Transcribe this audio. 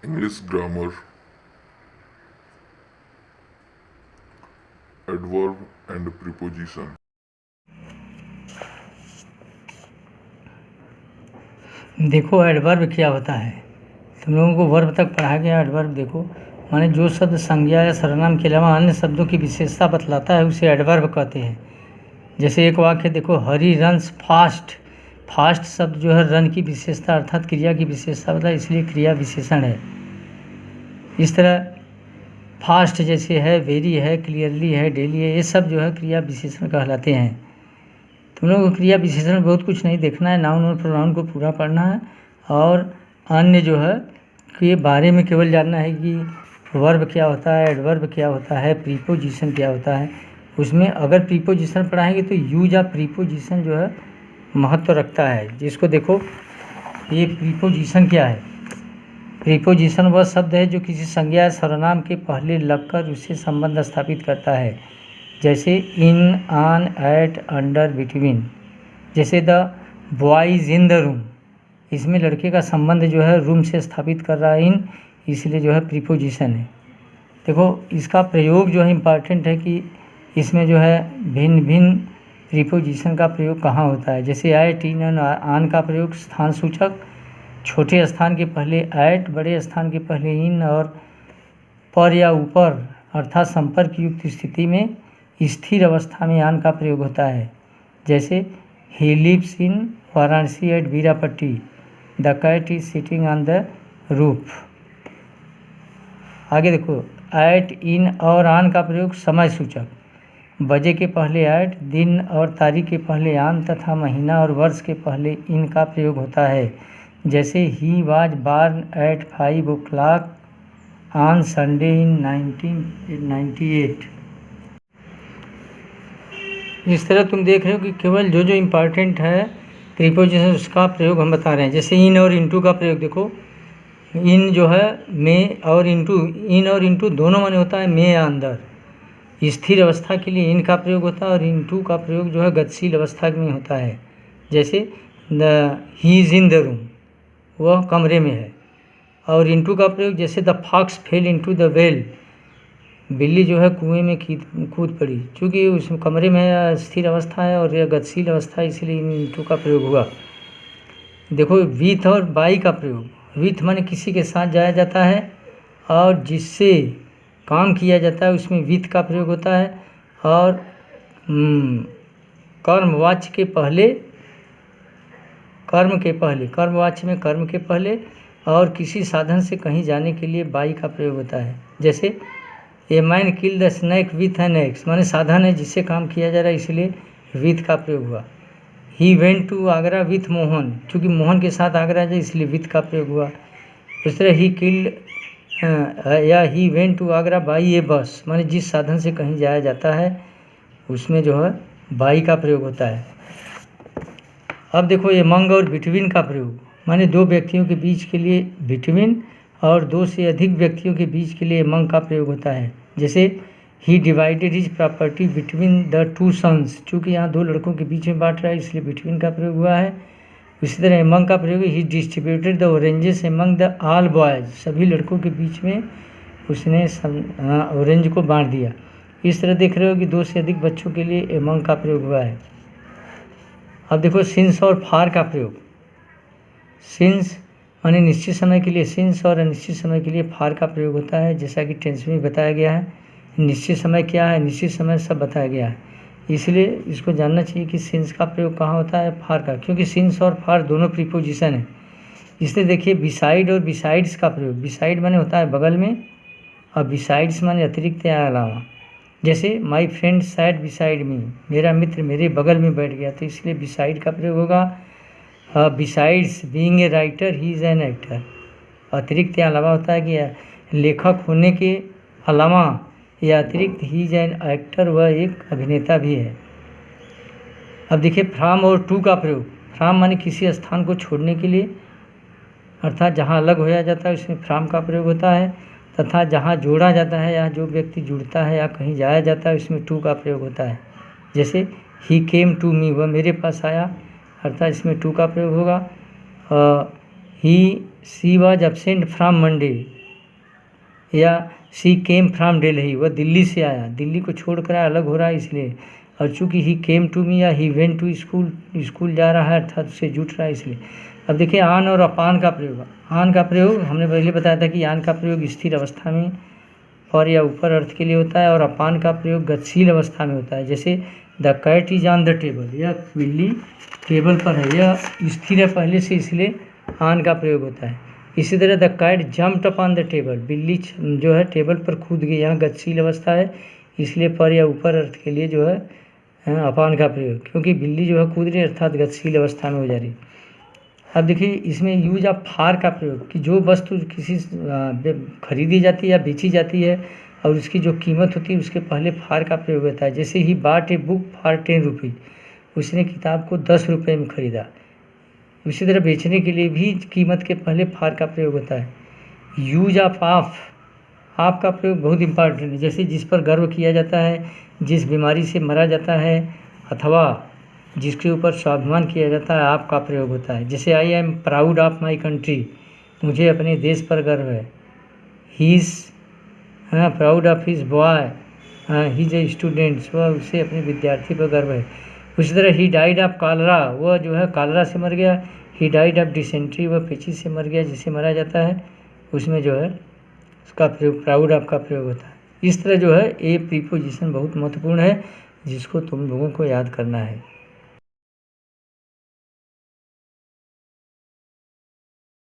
English grammar, adverb and preposition. देखो adverb क्या होता है। तुम लोगों को वर्ब तक पढ़ा गया। एडवर्ब देखो माने जो शब्द संज्ञा या सर्वनाम के अलावा अन्य शब्दों की विशेषता बतलाता है उसे एडवर्ब कहते हैं। जैसे एक वाक्य देखो, हरी रन्स फास्ट। फास्ट शब्द जो है रन की विशेषता अर्थात क्रिया की विशेषता बता, इसलिए क्रिया विशेषण है। इस तरह फास्ट जैसे है, वेरी है, क्लियरली है, डेली है, ये सब जो है क्रिया विशेषण कहलाते हैं। तुम लोगों को क्रिया विशेषण बहुत कुछ नहीं देखना है, नाउन और प्रोनाउन को पूरा पढ़ना है और अन्य जो है के बारे में केवल जानना है कि वर्ब क्या होता है, एडवर्ब क्या होता है, प्रीपोजिशन क्या होता है। उसमें अगर प्रीपोजिशन पढ़ाएंगे तो यूज ऑफ प्रीपोजिशन जो है महत्व रखता है। जिसको देखो ये प्रीपोजिशन क्या है। प्रीपोजिशन वह शब्द है जो किसी संज्ञा या सर्वनाम के पहले लगकर उससे संबंध स्थापित करता है। जैसे इन, ऑन, एट, अंडर, बिटवीन। जैसे the boy is in the room, इसमें लड़के का संबंध जो है रूम से स्थापित कर रहा है इन, इसलिए जो है प्रीपोजिशन है। देखो इसका प्रयोग जो है इम्पॉर्टेंट है कि इसमें जो है भिन्न भिन्न प्रीपोजिशन का प्रयोग कहाँ होता है। जैसे एट, इन और ऑन का प्रयोग स्थान सूचक, छोटे स्थान के पहले एट, बड़े स्थान के पहले इन और पर या ऊपर अर्थात संपर्क युक्त स्थिति में स्थिर अवस्था में आन का प्रयोग होता है। जैसे ही lives in Varanasi at Birapatti, the cat is sitting on the roof. आगे देखो एट, इन और आन का प्रयोग समय सूचक, बजे के पहले एट, दिन और तारीख के पहले आन तथा महीना और वर्ष के पहले इन का प्रयोग होता है। जैसे he was born at 5 o'clock on Sunday in 1998। इस तरह तुम देख रहे हो कि केवल जो जो इम्पॉर्टेंट है प्रीपोजिशन उसका प्रयोग हम बता रहे हैं। जैसे इन और इनटू का प्रयोग देखो, इन जो है में और इनटू, इन और इनटू दोनों माने होता है में या अंदर। स्थिर अवस्था के लिए इन का प्रयोग होता है और इनटू का प्रयोग जो है गतिशील अवस्था में होता है। जैसे the he is in the room, वह कमरे में है। और इनटू का प्रयोग जैसे the fox fell into the well, बिल्ली जो है कुएं में कूद पड़ी। चूँकि उस कमरे में स्थिर अवस्था है और यह गतिशील अवस्था है, इसलिए इनटू का प्रयोग हुआ। देखो विथ और बाई का प्रयोग, विथ माने किसी के साथ जाया जाता है और जिससे काम किया जाता है उसमें विथ का प्रयोग होता है। और कर्मवाच्य के पहले, कर्म के पहले, कर्मवाच्य में कर्म के पहले और किसी साधन से कहीं जाने के लिए बाई का प्रयोग होता है। जैसे a man kill the snake with an x, माने साधन है जिससे काम किया जा रहा है, इसलिए विथ का प्रयोग हुआ। He went to Agra with Mohan, चूँकि मोहन के साथ आगरा जाए इसलिए विथ का प्रयोग हुआ। इस तरह ही किल्ड या he went to Agra by a bus, माने जिस साधन से कहीं जाया जाता है उसमें जो है बाई का प्रयोग होता है। अब देखो एमंग और बिटवीन का प्रयोग, माने दो व्यक्तियों के बीच के लिए बिटवीन और दो से अधिक व्यक्तियों के बीच के लिए एमंग का प्रयोग होता है। जैसे he divided his property between the two sons, चूँकि यहाँ दो लड़कों के बीच में बांट रहा है इसलिए बिटवीन का प्रयोग हुआ है। इसी तरह एमंग का प्रयोग he distributed the oranges among the all boys, सभी लड़कों के बीच में उसने ऑरेंज को बांट दिया। इस तरह देख रहे हो कि दो से अधिक बच्चों के लिए एमंग का प्रयोग हुआ है। अब देखो सिंस और फार का प्रयोग, सिंस माने निश्चित समय के लिए सिंस और अनिश्चित समय के लिए फार का प्रयोग होता है, जैसा कि टेंस में बताया गया है। निश्चित समय क्या है, निश्चित समय सब बताया गया है, इसलिए इसको जानना चाहिए कि सिंस का प्रयोग कहाँ होता है, फार का, क्योंकि सिंस और फार दोनों प्रीपोजिशन है। इसलिए देखिए बिसाइड और बिसाइड्स का प्रयोग, बिसाइड माने होता है बगल में और बिसाइड्स माने अतिरिक्त या अलावा। जैसे my friend sat beside me, मेरा मित्र मेरे बगल में बैठ गया, तो इसलिए बिसाइड का प्रयोग होगा। Besides being a writer he is an actor, अतिरिक्त या अलावा होता है कि लेखक होने के अलावा या अतिरिक्त ही इज एन एक्टर, वह एक अभिनेता भी है। अब देखिए फ्रॉम और टू का प्रयोग, फ्रॉम माने किसी स्थान को छोड़ने के लिए अर्थात जहाँ अलग होया जाता है उसमें फ्रॉम का प्रयोग होता है, तथा जहाँ जोड़ा जाता है या जो व्यक्ति जुड़ता है या कहीं जाया जाता है उसमें टू का प्रयोग होता है। जैसे ही केम टू मी, वह मेरे पास आया, अर्थात इसमें टू का प्रयोग होगा। ही सी वॉज एबसेंट फ्रॉम मंडे, या सी केम फ्रॉम दिल्ली, वह दिल्ली से आया, दिल्ली को छोड़कर अलग हो रहा है इसलिए। और चूँकि ही केम टू मी या he went to school, school जा रहा है अर्थात उससे जुट रहा है इसलिए। अब देखिए आन और अपान का प्रयोग। आन का प्रयोग हमने पहले बताया था कि आन का प्रयोग स्थिर अवस्था में और या ऊपर अर्थ के लिए होता है, और अपान का प्रयोग गतिशील अवस्था में होता है। जैसे the cat is on the table, यह बिल्ली टेबल पर है, यह स्थिर है पहले से इसलिए आन का प्रयोग होता है। इसी तरह the cat jumped upon the table, बिल्ली जो है टेबल पर कूद गई, यहाँ गतिशील अवस्था है इसलिए पर या ऊपर अर्थ के लिए जो है अपान का प्रयोग, क्योंकि बिल्ली जो है कूद रही अर्थात गतिशील अवस्था में हो जा रही। अब देखिए इसमें यूज ऑफ फार का प्रयोग, कि जो वस्तु किसी खरीदी जाती है या बेची जाती है और उसकी जो कीमत होती है उसके पहले फार का प्रयोग होता है। जैसे ही बाट ए बुक फॉर 10 रुपीज़, उसने किताब को 10 रुपये में खरीदा। इसी तरह बेचने के लिए भी कीमत के पहले फार का प्रयोग होता है। यूज ऑफ आप का प्रयोग बहुत इम्पॉर्टेंट है। जैसे जिस पर गर्व किया जाता है, जिस बीमारी से मरा जाता है, अथवा जिसके ऊपर स्वाभिमान किया जाता है, आप का प्रयोग होता है। जैसे I am proud of my country, मुझे अपने देश पर गर्व है। He is proud of his boy, he is a students, वह उसे अपने विद्यार्थी पर गर्व है। उसी तरह ही डाइड ऑफ कॉलरा, वह जो है कॉलरा से मर गया। ही डाइड ऑफ डिसेंट्री, वह पेचिश से मर गया जिसे मरा जाता है, उसमें जो है उसका प्रयोग प्राउड ऑफ का प्रयोग होता है। इस तरह जो है ए प्रीपोजिशन बहुत महत्वपूर्ण है जिसको तुम लोगों को याद करना है।